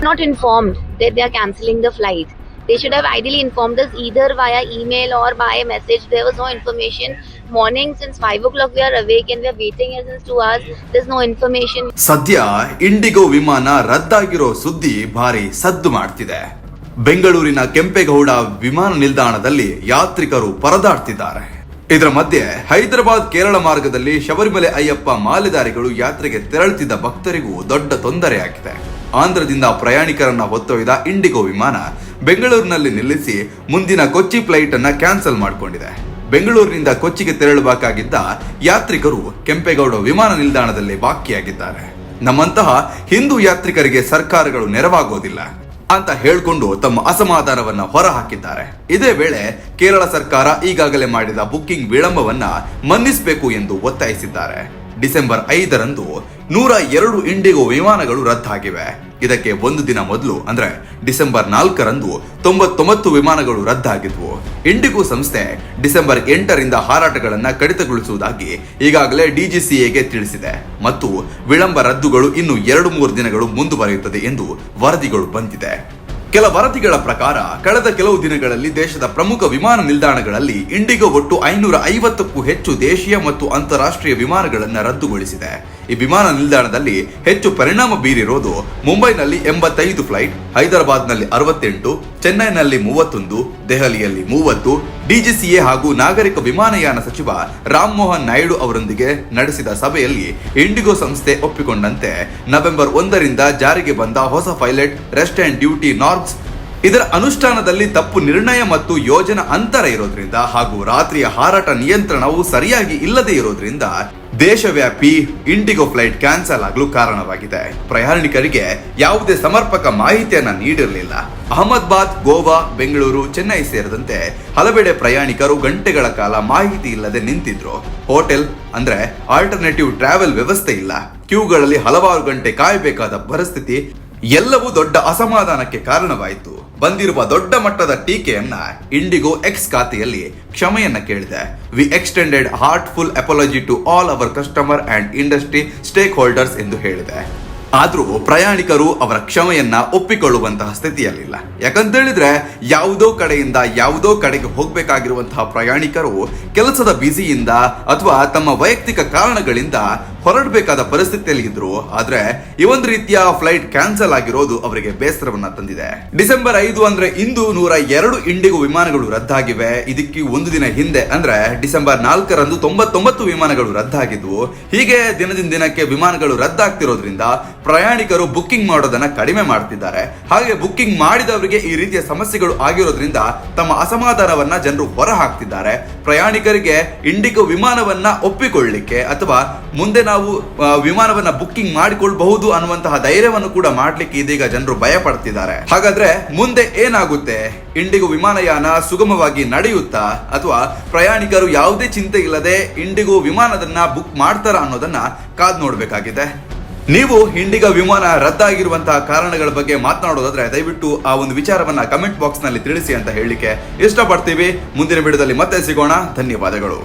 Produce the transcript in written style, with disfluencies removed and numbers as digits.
Not informed that they are cancelling the flight. They should have ideally informed us either via email or by message. There was no information. Morning since 5 o'clock we are awake and we are waiting here since 2 hours. There's no information. ಸದ್ಯ IndiGo ವಿಮಾನ ರದ್ದಾಗಿರೋ ಸುದ್ದಿ ಭಾರಿ ಸದ್ದು ಮಾಡ್ತಿದೆ. ಬೆಂಗಳೂರಿನ ಕೆಂಪೇಗೌಡ ವಿಮಾನ ನಿಲ್ದಾಣದಲ್ಲಿ ಯಾತ್ರಿಕರು ಪರದಾಡ್ತಿದ್ದಾರೆ. ಇದರ ಮಧ್ಯೆ ಹೈದರಾಬಾದ್ ಕೇರಳ ಮಾರ್ಗದಲ್ಲಿ ಶಬರಿಮಲೆ ಅಯ್ಯಪ್ಪ ಮಾಲೆದಾರಿಗಳು ಯಾತ್ರೆಗೆ ತೆರಳುತ್ತಿದ್ದ ಭಕ್ತರಿಗೂ ದೊಡ್ಡ ತೊಂದರೆಯಾಗಿದೆ. ಆಂಧ್ರದಿಂದ ಪ್ರಯಾಣಿಕರನ್ನ ಹೊತ್ತೊಯ್ದ ಇಂಡಿಗೋ ವಿಮಾನ ಬೆಂಗಳೂರಿನಲ್ಲಿ ನಿಲ್ಲಿಸಿ ಮುಂದಿನ ಕೊಚ್ಚಿ ಫ್ಲೈಟ್ ಅನ್ನ ಕ್ಯಾನ್ಸಲ್ ಮಾಡಿಕೊಂಡಿದೆ. ಬೆಂಗಳೂರಿನಿಂದ ಕೊಚ್ಚಿಗೆ ತೆರಳಬೇಕಾಗಿದ್ದ ಯಾತ್ರಿಕರು ಕೆಂಪೇಗೌಡ ವಿಮಾನ ನಿಲ್ದಾಣದಲ್ಲಿ ಬಾಕಿಯಾಗಿದ್ದಾರೆ. ನಮ್ಮಂತಹ ಹಿಂದೂ ಯಾತ್ರಿಕರಿಗೆ ಸರ್ಕಾರಗಳು ನೆರವಾಗೋದಿಲ್ಲ ಅಂತ ಹೇಳಿಕೊಂಡು ತಮ್ಮ ಅಸಮಾಧಾನವನ್ನ ಹೊರಹಾಕಿದ್ದಾರೆ. ಇದೇ ವೇಳೆ ಕೇರಳ ಸರ್ಕಾರ ಈಗಾಗಲೇ ಮಾಡಿದ ಬುಕ್ಕಿಂಗ್ ವಿಳಂಬವನ್ನ ಮನ್ನಿಸಬೇಕು ಎಂದು ಒತ್ತಾಯಿಸಿದ್ದಾರೆ. ಡಿಸೆಂಬರ್ 5ರಂದು 102 ಇಂಡಿಗೋ ವಿಮಾನಗಳು ರದ್ದಾಗಿವೆ. ಇದಕ್ಕೆ ಒಂದು ದಿನ ಮೊದಲು ಅಂದ್ರೆ ಡಿಸೆಂಬರ್ 4ರಂದು 99 ವಿಮಾನಗಳು ರದ್ದಾಗಿದ್ವು. ಇಂಡಿಗೋ ಸಂಸ್ಥೆ ಡಿಸೆಂಬರ್ 8ರಿಂದ ಹಾರಾಟಗಳನ್ನ ಕಡಿತಗೊಳಿಸುವುದಾಗಿ ಈಗಾಗಲೇ ಡಿಜಿಸಿಎಗೆ ತಿಳಿಸಿದೆ ಮತ್ತು ವಿಳಂಬ ರದ್ದುಗಳು ಇನ್ನು 2-3 ದಿನಗಳು ಮುಂದುವರಿಯುತ್ತದೆ ಎಂದು ವರದಿಗಳು ಬಂದಿದೆ. ಕೆಲ ವರದಿಗಳ ಪ್ರಕಾರ ಕಳೆದ ಕೆಲವು ದಿನಗಳಲ್ಲಿ ದೇಶದ ಪ್ರಮುಖ ವಿಮಾನ ನಿಲ್ದಾಣಗಳಲ್ಲಿ ಇಂಡಿಗೋ ಒಟ್ಟು 550ಕ್ಕೂ ಹೆಚ್ಚು ದೇಶೀಯ ಮತ್ತು ಅಂತಾರಾಷ್ಟ್ರೀಯ ವಿಮಾನಗಳನ್ನು ರದ್ದುಗೊಳಿಸಿದೆ. ಈ ವಿಮಾನ ನಿಲ್ದಾಣದಲ್ಲಿ ಹೆಚ್ಚು ಪರಿಣಾಮ ಬೀರಿರೋದು ಮುಂಬೈನಲ್ಲಿ 85 ಫ್ಲೈಟ್, ಹೈದರಾಬಾದ್ನಲ್ಲಿ 68, ಚೆನ್ನೈನಲ್ಲಿ 31, ದೆಹಲಿಯಲ್ಲಿ 30. ಡಿಜಿಸಿಎ ಹಾಗೂ ನಾಗರಿಕ ವಿಮಾನಯಾನ ಸಚಿವ ರಾಮ್ ಮೋಹನ್ ನಾಯ್ಡು ಅವರೊಂದಿಗೆ ನಡೆಸಿದ ಸಭೆಯಲ್ಲಿ ಇಂಡಿಗೋ ಸಂಸ್ಥೆ ಒಪ್ಪಿಕೊಂಡಂತೆ ನವೆಂಬರ್ 1ರಿಂದ ಜಾರಿಗೆ ಬಂದ ಹೊಸ pilot rest and duty norms ಇದರ ಅನುಷ್ಠಾನದಲ್ಲಿ ತಪ್ಪು ನಿರ್ಣಯ ಮತ್ತು ಯೋಜನಾ ಅಂತರ ಇರೋದ್ರಿಂದ ಹಾಗೂ ರಾತ್ರಿಯ ಹಾರಾಟ ನಿಯಂತ್ರಣವು ಸರಿಯಾಗಿ ಇಲ್ಲದೆ ಇರೋದ್ರಿಂದ ದೇಶವ್ಯಾಪಿ ಇಂಡಿಗೋ ಫ್ಲೈಟ್ ಕ್ಯಾನ್ಸಲ್ ಆಗಲು ಕಾರಣವಾಗಿದೆ. ಪ್ರಯಾಣಿಕರಿಗೆ ಯಾವುದೇ ಸಮರ್ಪಕ ಮಾಹಿತಿಯನ್ನ ನೀಡಿರಲಿಲ್ಲ. ಅಹಮದಾಬಾದ್, ಗೋವಾ, ಬೆಂಗಳೂರು, ಚೆನ್ನೈ ಸೇರಿದಂತೆ ಹಲವೆಡೆ ಪ್ರಯಾಣಿಕರು ಗಂಟೆಗಳ ಕಾಲ ಮಾಹಿತಿ ಇಲ್ಲದೆ ನಿಂತಿದ್ರು. ಹೋಟೆಲ್ ಅಂದ್ರೆ ಆಲ್ಟರ್ನೇಟಿವ್ ಟ್ರಾವೆಲ್ ವ್ಯವಸ್ಥೆ ಇಲ್ಲ. ಕ್ಯೂಗಳಲ್ಲಿ ಹಲವಾರು ಗಂಟೆ ಕಾಯಬೇಕಾದ ಪರಿಸ್ಥಿತಿ ಎಲ್ಲವೂ ದೊಡ್ಡ ಅಸಮಾಧಾನಕ್ಕೆ ಕಾರಣವಾಯಿತು. ಬಂದಿರುವ ದೊಡ್ಡ ಮಟ್ಟದ ಟೀಕೆಯನ್ನ ಇಂಡಿಗೋ ಎಕ್ಸ್ ಖಾತೆಯಲ್ಲಿ ಕ್ಷಮೆಯನ್ನ ಕೇಳಿದೆ. We extended heartful apology to all our customer and industry stakeholders ಎಂದು ಹೇಳಿದೆ. ಆದ್ರೂ ಪ್ರಯಾಣಿಕರು ಅವರ ಕ್ಷಮೆಯನ್ನ ಒಪ್ಪಿಕೊಳ್ಳುವಂತಹ ಸ್ಥಿತಿಯಲ್ಲಿಲ್ಲ. ಯಾಕಂತ ಹೇಳಿದ್ರೆ ಯಾವುದೋ ಕಡೆಯಿಂದ ಯಾವುದೋ ಕಡೆಗೆ ಹೋಗ್ಬೇಕಾಗಿರುವಂತಹ ಪ್ರಯಾಣಿಕರು ಕೆಲಸದ ಬ್ಯುಸಿಯಿಂದ ಅಥವಾ ತಮ್ಮ ವೈಯಕ್ತಿಕ ಕಾರಣಗಳಿಂದ ಹೊರಡಬೇಕಾದ ಪರಿಸ್ಥಿತಿಯಲ್ಲಿ ಇದ್ರು. ಆದ್ರೆ ಈ ಒಂದು ರೀತಿಯ ಫ್ಲೈಟ್ ಕ್ಯಾನ್ಸಲ್ ಆಗಿರೋದು ಅವರಿಗೆ ಬೇಸರವನ್ನ ತಂದಿದೆ. ಡಿಸೆಂಬರ್ 5 ಅಂದ್ರೆ ಇಂದು 102 ಇಂಡಿಗೋ ವಿಮಾನಗಳು ರದ್ದಾಗಿವೆ. ಇದಕ್ಕೆ ಒಂದು ದಿನ ಹಿಂದೆ ಅಂದ್ರೆ ಡಿಸೆಂಬರ್ 4ರಂದು 99 ವಿಮಾನಗಳು ರದ್ದಾಗಿದ್ವು. ಹೀಗೆ ದಿನದಿಂದ ದಿನಕ್ಕೆ ವಿಮಾನಗಳು ರದ್ದಾಗ್ತಿರೋದ್ರಿಂದ ಪ್ರಯಾಣಿಕರು ಬುಕ್ಕಿಂಗ್ ಮಾಡೋದನ್ನ ಕಡಿಮೆ ಮಾಡ್ತಿದ್ದಾರೆ. ಹಾಗೆ ಬುಕ್ಕಿಂಗ್ ಮಾಡಿದವರಿಗೆ ಈ ರೀತಿಯ ಸಮಸ್ಯೆಗಳು ಆಗಿರೋದ್ರಿಂದ ತಮ್ಮ ಅಸಮಾಧಾನವನ್ನ ಜನರು ಹೊರ ಹಾಕ್ತಿದ್ದಾರೆ. ಪ್ರಯಾಣಿಕರಿಗೆ ಇಂಡಿಗೋ ವಿಮಾನವನ್ನ ಒಪ್ಪಿಕೊಳ್ಳಲಿಕ್ಕೆ ಅಥವಾ ಮುಂದೆ ನಾವು ವಿಮಾನವನ್ನ ಬುಕ್ಕಿಂಗ್ ಮಾಡಿಕೊಳ್ಳಬಹುದು ಅನ್ನುವಂತಹ ಧೈರ್ಯವನ್ನು ಕೂಡ ಮಾಡ್ಲಿಕ್ಕೆ ಇದೀಗ ಜನರು ಭಯ ಪಡ್ತಿದ್ದಾರೆ. ಹಾಗಾದ್ರೆ ಮುಂದೆ ಏನಾಗುತ್ತೆ? ಇಂಡಿಗೋ ವಿಮಾನಯಾನ ಸುಗಮವಾಗಿ ನಡೆಯುತ್ತಾ ಅಥವಾ ಪ್ರಯಾಣಿಕರು ಯಾವುದೇ ಚಿಂತೆ ಇಲ್ಲದೆ ಇಂಡಿಗೋ ವಿಮಾನದನ್ನ ಬುಕ್ ಮಾಡ್ತಾರ ಅನ್ನೋದನ್ನ ಕಾದ್ ನೋಡ್ಬೇಕಾಗಿದೆ. ನೀವು ಇಂಡಿಗೋ ವಿಮಾನ ರದ್ದಾಗಿರುವಂತಹ ಕಾರಣಗಳ ಬಗ್ಗೆ ಮಾತನಾಡೋದಾದ್ರೆ ದಯವಿಟ್ಟು ಆ ಒಂದು ವಿಚಾರವನ್ನ ಕಮೆಂಟ್ ಬಾಕ್ಸ್ ನಲ್ಲಿ ತಿಳಿಸಿ ಅಂತ ಹೇಳಲಿಕ್ಕೆ ಇಷ್ಟಪಡ್ತೀವಿ. ಮುಂದಿನ ವಿಡಿಯೋದಲ್ಲಿ ಮತ್ತೆ ಸಿಗೋಣ. ಧನ್ಯವಾದಗಳು.